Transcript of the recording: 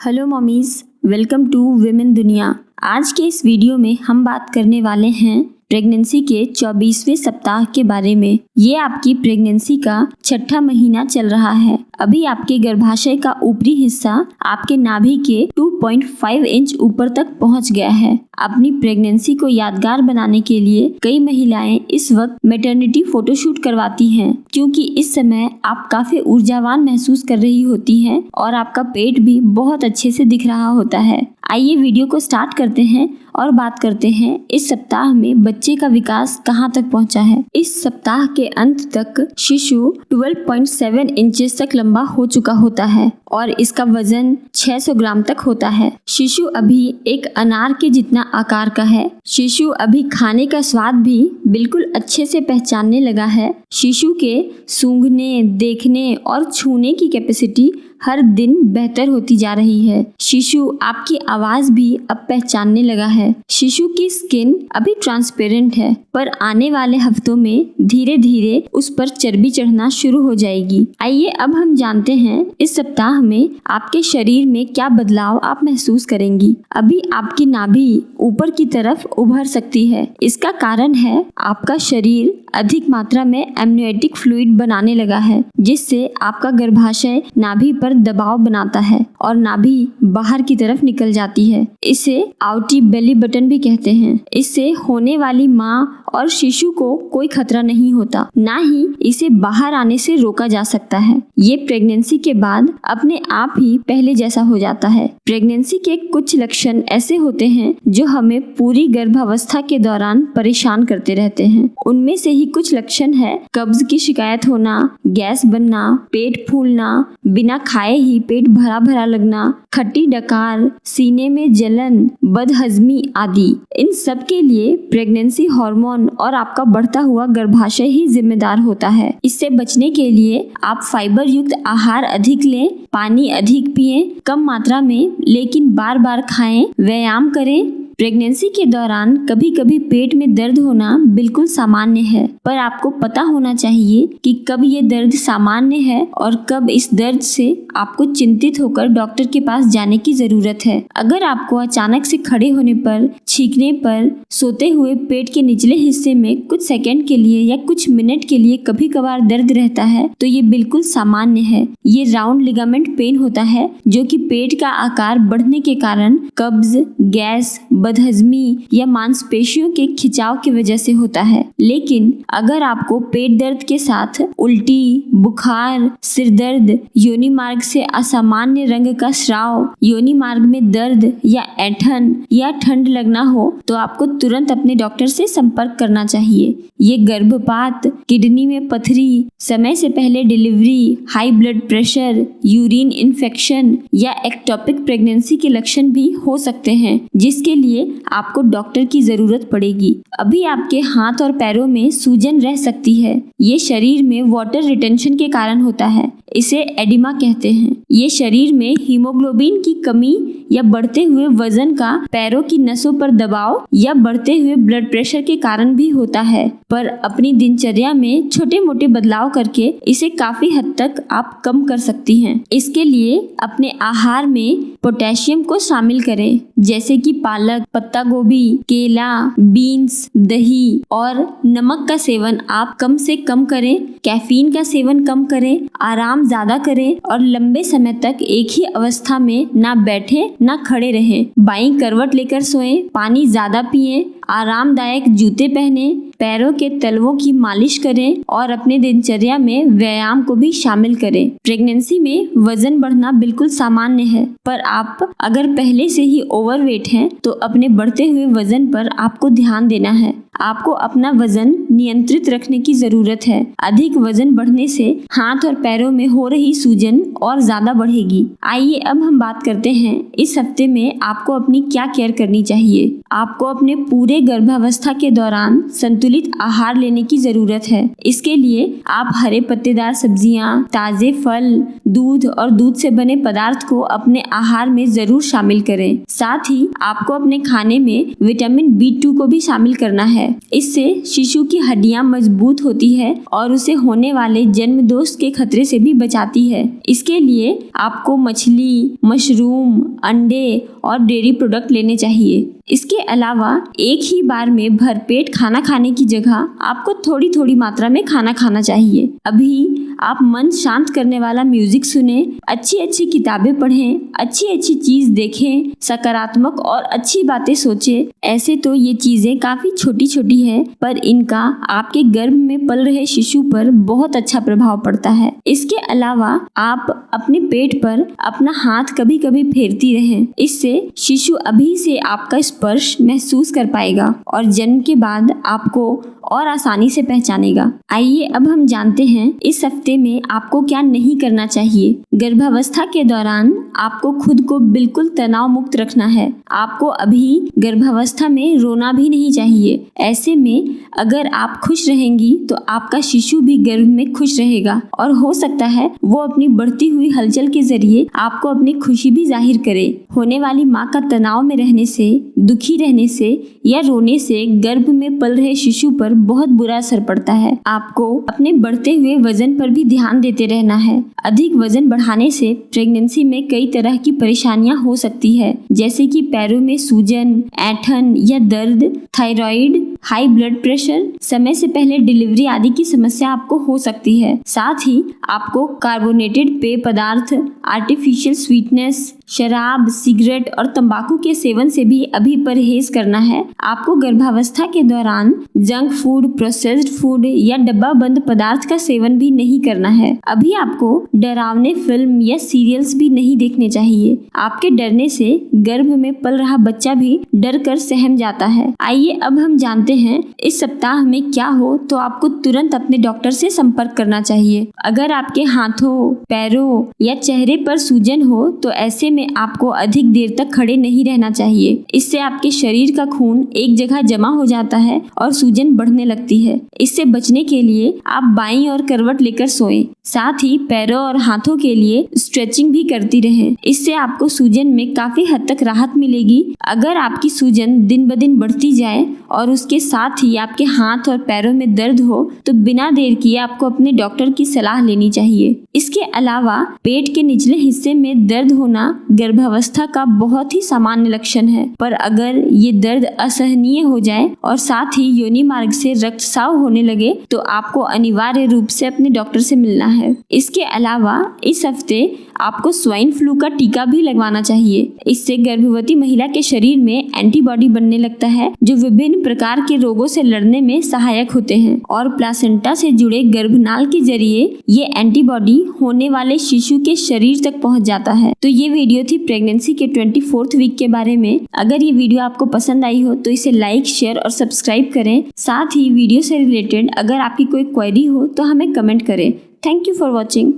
Hello mommies, welcome to women दुनिया। आज के इस वीडियो में हम बात करने वाले हैं प्रेगनेंसी के 24वें सप्ताह के बारे में। ये आपकी प्रेगनेंसी का छठा महीना चल रहा है। अभी आपके गर्भाशय का ऊपरी हिस्सा आपके नाभि के 2.5 इंच ऊपर तक पहुंच गया है। अपनी प्रेगनेंसी को यादगार बनाने के लिए कई महिलाएं इस वक्त मैटरनिटी फोटोशूट करवाती हैं, क्योंकि इस समय आप काफी ऊर्जावान महसूस कर रही होती हैं और आपका पेट भी बहुत अच्छे से दिख रहा होता है। आइए वीडियो को स्टार्ट करते हैं और बात करते हैं इस सप्ताह में बच्चे का विकास कहां तक पहुंचा है। इस सप्ताह के अंत तक शिशु 12.7 इंचेस तक लंबा हो चुका होता है और इसका वजन 600 ग्राम तक होता है। शिशु अभी एक अनार के जितना आकार का है। शिशु अभी खाने का स्वाद भी बिल्कुल अच्छे से पहचानने लगा है। शिशु के सूंघने, देखने और छूने की कैपेसिटी हर दिन बेहतर होती जा रही है। शिशु आपकी आवाज भी अब पहचानने लगा है। शिशु की स्किन अभी ट्रांसपेरेंट है, पर आने वाले हफ्तों में धीरे धीरे उस पर चर्बी चढ़ना शुरू हो जाएगी। आइए अब हम जानते हैं इस सप्ताह में आपके शरीर में क्या बदलाव आप महसूस करेंगी। अभी आपकी नाभि ऊपर की तरफ उभर सकती है। इसका कारण है आपका शरीर अधिक मात्रा में एमनियोटिक फ्लूइड बनाने लगा है, जिससे आपका गर्भाशय नाभि पर दबाव बनाता है और नाभि बाहर की तरफ निकल जाती है। इसे आउटी बेली बटन भी कहते हैं। इससे होने वाली माँ और शिशु को कोई खतरा नहीं होता, ना ही इसे बाहर आने से रोका जा सकता है। ये प्रेगनेंसी के बाद अपने आप ही पहले जैसा हो जाता है। प्रेगनेंसी के कुछ लक्षण ऐसे होते हैं जो हमें पूरी गर्भावस्था के दौरान परेशान करते रहते हैं। उनमें से ही कुछ लक्षण है कब्ज की शिकायत होना, गैस बनना, पेट फूलना, बिना खाए ही पेट भरा भरा लगना, खट्टी डकार, सीने में जलन, बदहजमी आदि। इन सब के लिए प्रेगनेंसी हार्मोन और आपका बढ़ता हुआ गर्भाशय ही जिम्मेदार होता है। इससे बचने के लिए आप फाइबर युक्त आहार अधिक लें, पानी अधिक पिएं, कम मात्रा में लेकिन बार बार खाएं, व्यायाम करें। प्रेगनेंसी के दौरान कभी कभी पेट में दर्द होना बिल्कुल सामान्य है, पर आपको पता होना चाहिए कि कब ये दर्द सामान्य है और कब इस दर्द से आपको चिंतित होकर डॉक्टर के पास जाने की जरूरत है। अगर आपको अचानक से खड़े होने पर, छींकने पर, सोते हुए पेट के निचले हिस्से में कुछ सेकंड के लिए या कुछ मिनट के लिए कभी कभार दर्द रहता है, तो ये बिल्कुल सामान्य है। ये राउंड लिगामेंट पेन होता है, जो कि पेट का आकार बढ़ने के कारण कब्ज, गैस, बदहजमी या मांसपेशियों के खिंचाव की वजह से होता है। लेकिन अगर आपको पेट दर्द के साथ उल्टी, बुखार, सिर दर्द, योनि मार्ग से असामान्य रंग का स्राव, योनि मार्ग में दर्द या ऐंठन या ठंड लगना हो, तो आपको तुरंत अपने डॉक्टर से संपर्क करना चाहिए। ये गर्भपात, किडनी में पथरी, समय से पहले delivery, high blood pressure, urine infection या एक्टोपिक प्रेगनेंसी के लक्षण भी हो सकते हैं, जिसके लिए आपको डॉक्टर की जरूरत पड़ेगी। अभी आपके हाथ और पैरों में सूजन रह सकती है। ये शरीर में वाटर रिटेंशन के कारण होता है। इसे एडिमा कहते हैं। ये शरीर में हीमोग्लोबिन की कमी या बढ़ते हुए वजन का पैरों की नसों पर दबाव या बढ़ते हुए ब्लड प्रेशर के कारण भी होता है, पर अपनी दिनचर्या में छोटे मोटे बदलाव करके इसे काफी हद तक आप कम कर सकती हैं। इसके लिए अपने आहार में पोटेशियम को शामिल करें, जैसे कि पालक, पत्ता गोभी, केला, बीन्स, दही और नमक का सेवन आप कम से कम करें। कैफीन का सेवन कम करें, आराम ज्यादा करें और लंबे समय तक एक ही अवस्था में ना बैठे ना खड़े रहें। बाईं करवट लेकर सोएं, पानी ज्यादा पिएं, आरामदायक जूते पहने, पैरों के तलवों की मालिश करें और अपने दिनचर्या में व्यायाम को भी शामिल करें। प्रेगनेंसी में वजन बढ़ना बिल्कुल सामान्य है, पर आप अगर पहले से ही ओवरवेट हैं तो अपने बढ़ते हुए वजन पर आपको ध्यान देना है। आपको अपना वजन नियंत्रित रखने की जरूरत है। अधिक वजन बढ़ने से हाथ और पैरों में हो रही सूजन और ज्यादा बढ़ेगी। आइए अब हम बात करते हैं इस हफ्ते में आपको अपनी क्या केयर करनी चाहिए। आपको अपने पूरे गर्भावस्था के दौरान संतुलित आहार लेने की जरूरत है। इसके लिए आप हरे पत्तेदार सब्जियां, ताजे फल, दूध और दूध से बने पदार्थ को अपने आहार में जरूर शामिल करें। साथ ही आपको अपने खाने में विटामिन B2 को भी शामिल करना है। इससे शिशु की हड्डियां मजबूत होती है और उसे होने वाले जन्मदोष के खतरे से भी बचाती है। इसके लिए आपको मछली, मशरूम, अंडे और डेयरी प्रोडक्ट लेने चाहिए। इसके अलावा एक ही बार में भरपेट खाना खाने की जगह आपको थोड़ी थोड़ी मात्रा में खाना खाना चाहिए। अभी आप मन शांत करने वाला म्यूजिक सुने, अच्छी अच्छी किताबें पढ़ें, अच्छी अच्छी चीज देखें, सकारात्मक और अच्छी बातें सोचें। ऐसे तो ये चीजें काफी छोटी छोटी है, पर इनका आपके गर्भ में पल रहे शिशु पर बहुत अच्छा प्रभाव पड़ता है। इसके अलावा आप अपने पेट पर अपना हाथ कभी कभी फेरती रहें। इससे शिशु अभी से आपका स्पर्श महसूस कर पाएगा और जन्म के बाद आपको और आसानी से पहचानेगा। आइए अब हम जानते हैं इस हफ्ते में आपको क्या नहीं करना चाहिए। गर्भावस्था के दौरान आपको खुद को बिल्कुल तनाव मुक्त रखना है। आपको अभी गर्भावस्था में रोना भी नहीं चाहिए। ऐसे में अगर आप खुश रहेंगी तो आपका शिशु भी गर्भ में खुश रहेगा और हो सकता है वो अपनी बढ़ती हुई हलचल के जरिए आपको अपनी खुशी भी जाहिर करे। होने वाली माँ का तनाव में रहने से, दुखी रहने से या रोने से गर्भ में पल रहे शिशु पर बहुत बुरा असर पड़ता है। आपको अपने बढ़ते हुए वजन पर भी ध्यान देते रहना है। अधिक वजन बढ़ाने से प्रेगनेंसी में कई तरह की परेशानियां हो सकती है, जैसे कि पैरों में सूजन, ऐंठन या दर्द, थायराइड, हाई ब्लड प्रेशर, समय से पहले डिलीवरी आदि की समस्या आपको हो सकती है। साथ ही आपको कार्बोनेटेड पेय पदार्थ, आर्टिफिशियल स्वीटनेस, शराब, सिगरेट और तंबाकू के सेवन से भी अभी परहेज करना है। आपको गर्भावस्था के दौरान जंक फूड, प्रोसेस्ड फूड या डब्बा बंद पदार्थ का सेवन भी नहीं करना है। अभी आपको डरावने फिल्म या सीरियल्स भी नहीं देखने चाहिए। आपके डरने से गर्भ में पल रहा बच्चा भी डर कर सहम जाता है। आइए अब हम जानते हैं इस सप्ताह में क्या हो तो आपको तुरंत अपने डॉक्टर से संपर्क करना चाहिए। अगर आपके हाथों, पैरों या चेहरे पर सूजन हो तो ऐसे में आपको अधिक देर तक खड़े नहीं रहना चाहिए। इससे आपके शरीर का खून एक जगह जमा हो जाता है और सूजन बढ़ने लगती है। इससे बचने के लिए आप बाईं ओर करवट लेकर सोएं। साथ ही पैरों और हाथों के लिए स्ट्रेचिंग भी करती रहें। इससे आपको सूजन में काफी हद तक राहत मिलेगी। अगर आपकी सूजन दिन ब दिन बढ़ती जाए और उसके साथ ही आपके हाथ और पैरों में दर्द हो तो बिना देर किए आपको अपने डॉक्टर की सलाह लेनी चाहिए। इसके अलावा पेट के निचले हिस्से में दर्द होना गर्भावस्था का बहुत ही सामान्य लक्षण है, पर अगर ये दर्द असहनीय हो जाए और साथ ही योनि मार्ग से रक्तस्राव होने लगे तो आपको अनिवार्य रूप से अपने डॉक्टर से मिलना है। इसके अलावा इस हफ्ते आपको स्वाइन फ्लू का टीका भी लगवाना चाहिए। इससे गर्भवती महिला के शरीर में एंटीबॉडी बनने लगता है जो विभिन्न प्रकार के रोगों से लड़ने में सहायक होते हैं और प्लासेंटा से जुड़े गर्भनाल के जरिए ये एंटीबॉडी होने वाले शिशु के शरीर तक पहुंच जाता है। तो ये वीडियो थी प्रेगनेंसी के 24th वीक के बारे में। अगर ये वीडियो आपको पसंद आई हो तो इसे लाइक, शेयर और सब्सक्राइब करें। साथ ही वीडियो से रिलेटेड अगर आपकी कोई क्वेरी हो तो हमें कमेंट करें। Thank you for watching.